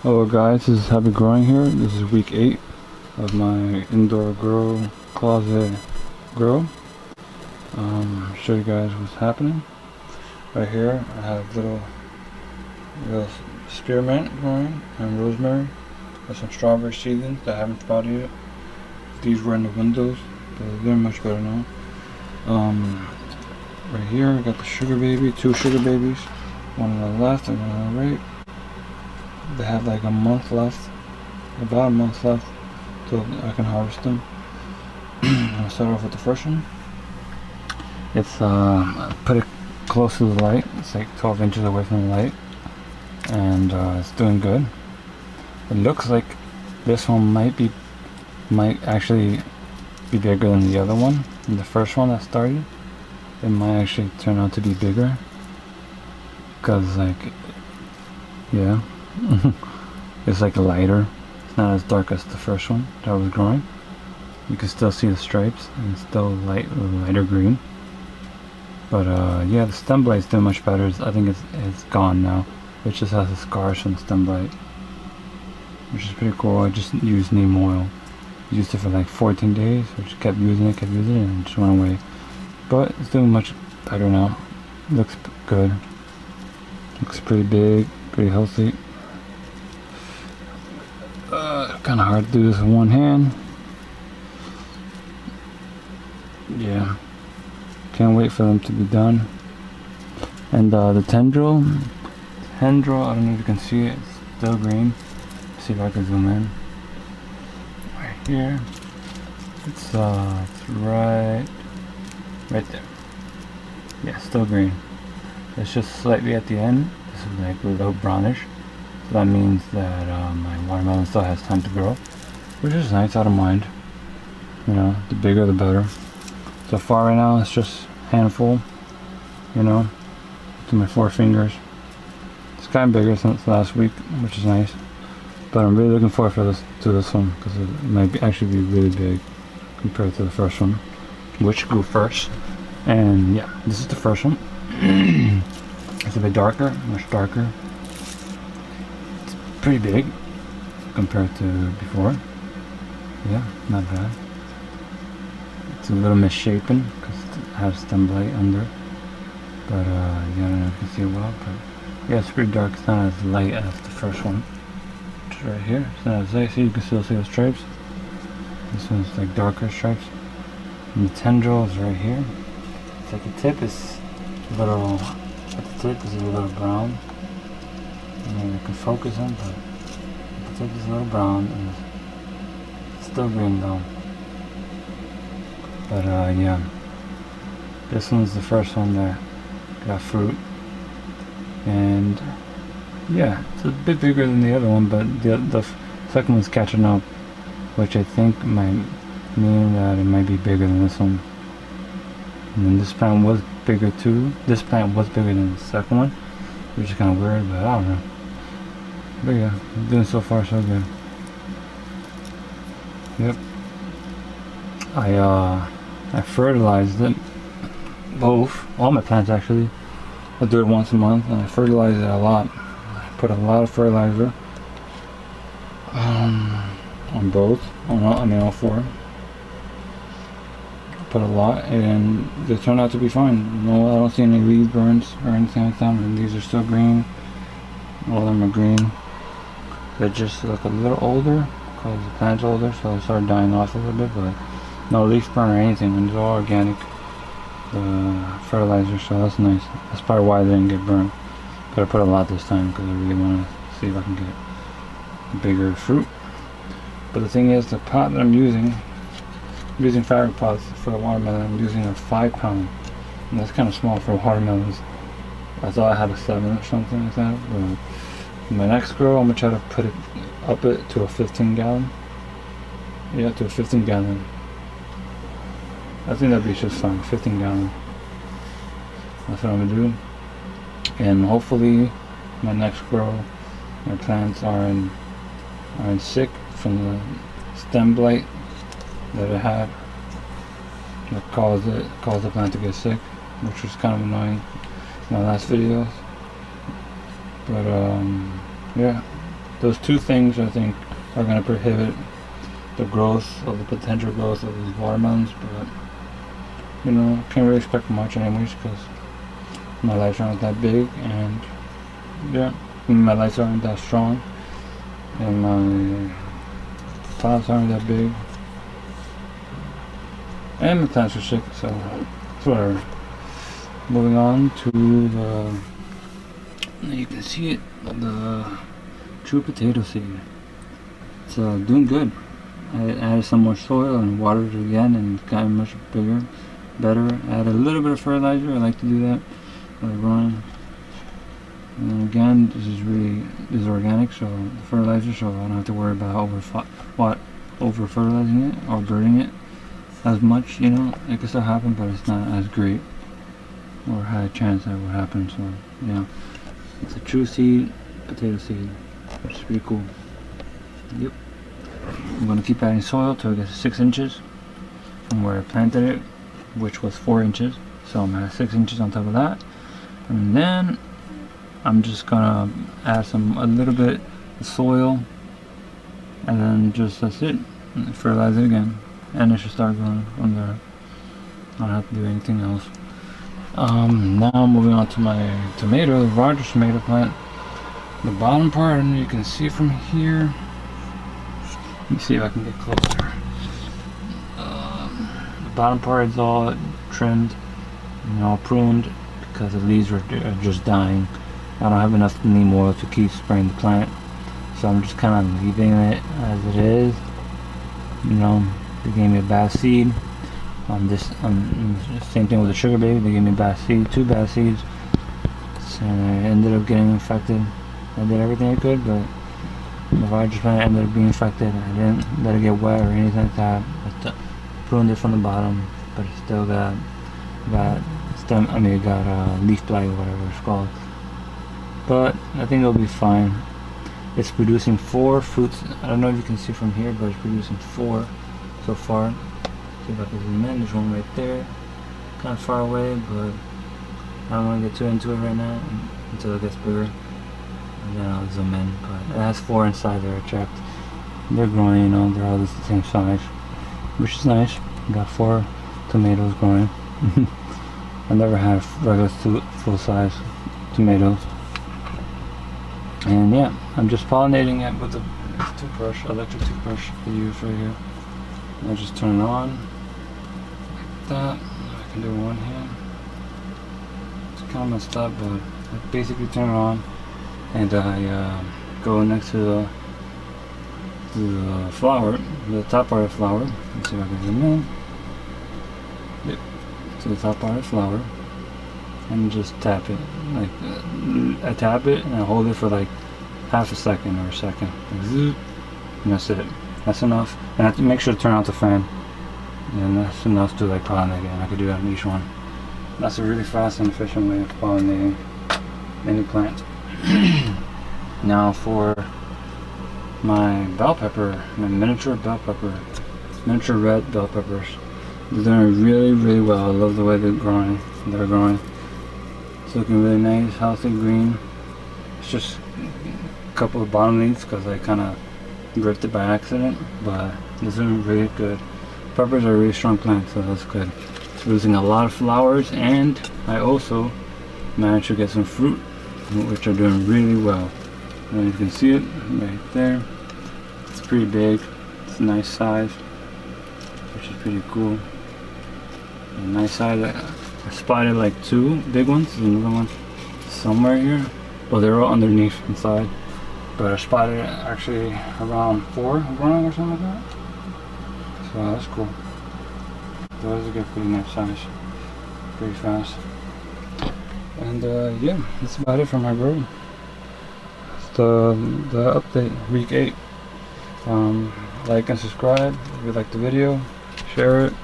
Hello guys, this is Happy Growing here. This is week 8 of my indoor grow closet grow. Show you guys what's happening. Right here I have little spearmint growing and rosemary. There's some strawberry seedlings that I haven't sprouted yet. These were in the windows, but they're much better now. Right here I got the sugar baby, 2 sugar babies, one on the left and one on the right. They have like a month left, about a month left till I can harvest them. I'm gonna start off with the first one. It's put it close to the light. It's like 12 inches away from the light, and it's doing good. It looks like this one might actually be bigger than the other one. And the first one that started, it might actually turn out to be bigger, cause like, yeah. It's like lighter. It's not as dark as the first one that was growing. You can still see the stripes, and it's still lighter green. But yeah, the stem blight's doing much better. I think it's gone now. It just has the scars from the stem blight, which is pretty cool. I just used neem oil. Used it for like 14 days, which kept using it, and it just went away. But it's doing much better now. Looks good. Looks pretty big, pretty healthy. Kind of hard to do this with one hand. Yeah, can't wait for them to be done. And the tendril, I don't know if you can see it. It's still green. See if I can zoom in. Right here. It's right there. Yeah, still green. It's just slightly at the end. This is like a little brownish. So that means that my watermelon still has time to grow, which is nice. I don't mind. You know, the bigger the better. So far right now it's just handful, you know, to my 4 fingers. It's gotten bigger since last week, which is nice. But I'm really looking forward to this one, because it might actually be really big compared to the first one, which grew first. And yeah, this is the first one. It's a bit darker, much darker. It's pretty big compared to before. Yeah, not bad. It's a little misshapen because it has stem blight under. But yeah, I don't know if you can see it well. But yeah, it's pretty dark. It's not as light as the first one. It's right here. It's not as light. See, you can still see the stripes. This one's like darker stripes. And the tendril is right here. It's like the tip is a little. At the tip is a little brown. I mean, you can focus on, but the tip is a little brown and it's still green though. But yeah, this one's the first one that got fruit, and yeah, it's a bit bigger than the other one, but the second one's catching up, which I think might mean that it might be bigger than this one. And then this plant was bigger too. This plant was bigger than the second one, which is kind of weird, but I don't know. But yeah, I'm doing so far so good. Yep. I fertilized it, all my plants actually. I do it once a month, and I fertilize it a lot. I put a lot of fertilizer on both, all 4. Put a lot, and they turn out to be fine. No, I don't see any leaf burns or anything like that, and these are still green. All of them are green. They just look a little older because the plant's older, so they start dying off a little bit, but no leaf burn or anything, and it's all organic fertilizer, so that's nice. That's probably why they didn't get burned. But I put a lot this time because I really want to see if I can get bigger fruit. But the thing is, the pot that I'm using fabric pots for the watermelon. I'm using a 5-pound, and that's kind of small for watermelons. I thought I had a 7 or something like that, but in my next grow I'm gonna try to put it up to a 15-gallon. Yeah, to a 15-gallon. I think that'd be just fine, 15-gallon. That's what I'm gonna do. And hopefully my next grow, my plants aren't sick from the stem blight that it had, that caused the plant to get sick, which was kind of annoying in my last videos. But yeah, those two things I think are going to prohibit the growth of the potential growth of these watermelons. But you know, can't really expect much anyways because my lights aren't that big, and yeah, my lights aren't that strong, and my plants aren't that big, and my plants are sick, so it's whatever. Moving on to the, you can see it, the true potato seed. It's doing good. I added some more soil and watered it again, and it's gotten much bigger, better. Add a little bit of fertilizer. I like to do that while growing. And again, this is organic, so the fertilizer, so I don't have to worry about over fertilizing it or burning it as much. You know, it can still happen, but it's not as great or high chance that would happen. So yeah, it's a true seed, potato seed, which is pretty cool. Yep. I'm gonna keep adding soil till it gets 6 inches from where I planted it, which was 4 inches. So I'm at 6 inches on top of that, and then I'm just gonna add a little bit of soil, and then that's it. Fertilize it again, and it should start growing from there. I don't have to do anything else. Now moving on to my tomato, the Rogers tomato plant. The bottom part, and you can see from here. Let me see if I can get closer. The bottom part is all trimmed and all pruned because the leaves are just dying. I don't have enough neem oil to keep spraying the plant, so I'm just kind of leaving it as it is. You know, they gave me a bad seed on this. Same thing with the sugar baby. They gave me a bad seed, 2 bad seeds, and I ended up getting infected. I did everything I could, but the Rogers plant ended up being infected. I didn't let it get wet or anything like that. I pruned it from the bottom, but it still got stem. I mean, it got leaf blight or whatever it's called. But I think it'll be fine. It's producing 4 fruits. I don't know if you can see from here, but it's producing 4 so far. See if I can zoom in. There's one right there, kind of far away, but I don't want to get too into it right now until it gets bigger, and then I'll zoom in. But it has 4 inside there checked. They're growing, you know, they're all the same size, which is nice. Got 4 tomatoes growing. I never had regular full size tomatoes. And yeah, I'm just pollinating it with a toothbrush, electric toothbrush I use right here. And I just turn it on like that. I can do one hand. It's kind of messed up, but I basically turn it on, and I go next to the flower, the top part of the flower. Let's see if I can zoom in. Yep, to the top part of the flower. And just tap it. Like I tap it and I hold it for like half a second or a second. Like, zoop, and that's it. That's enough. And I have to make sure to turn out the fan. And that's enough to like pollinate it. And I could do that on each one. That's a really fast and efficient way of pollinating any plant. Now for my bell pepper, my miniature bell pepper, miniature red bell peppers. They're doing really, really well. I love the way they're growing. It's looking really nice, healthy, green. It's just a couple of bottom leaves because I kind of ripped it by accident, but it's doing really good. Peppers are a really strong plant, so that's good. It's producing a lot of flowers, and I also managed to get some fruit, which are doing really well. And you can see it right there. It's pretty big. It's a nice size, which is pretty cool. A nice size. I spotted like 2 big ones. There's another one somewhere here. Well, they're all underneath inside. But I spotted actually around 4 growing or something like that. So that's cool. Those get pretty nice size. Pretty fast. And yeah, that's about it for my grow. It's the update, week 8. Like and subscribe if you like the video. Share it.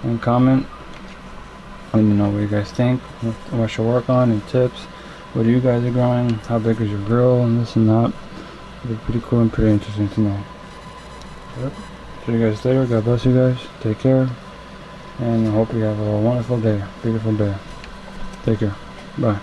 And comment. Let me know what you guys think, what I should work on, and tips. What you guys are growing, how big is your grill, and this and that. It'll be pretty cool and pretty interesting to know. Yep. See you guys later. God bless you guys. Take care. And I hope you have a wonderful day. Beautiful day. Take care. Bye.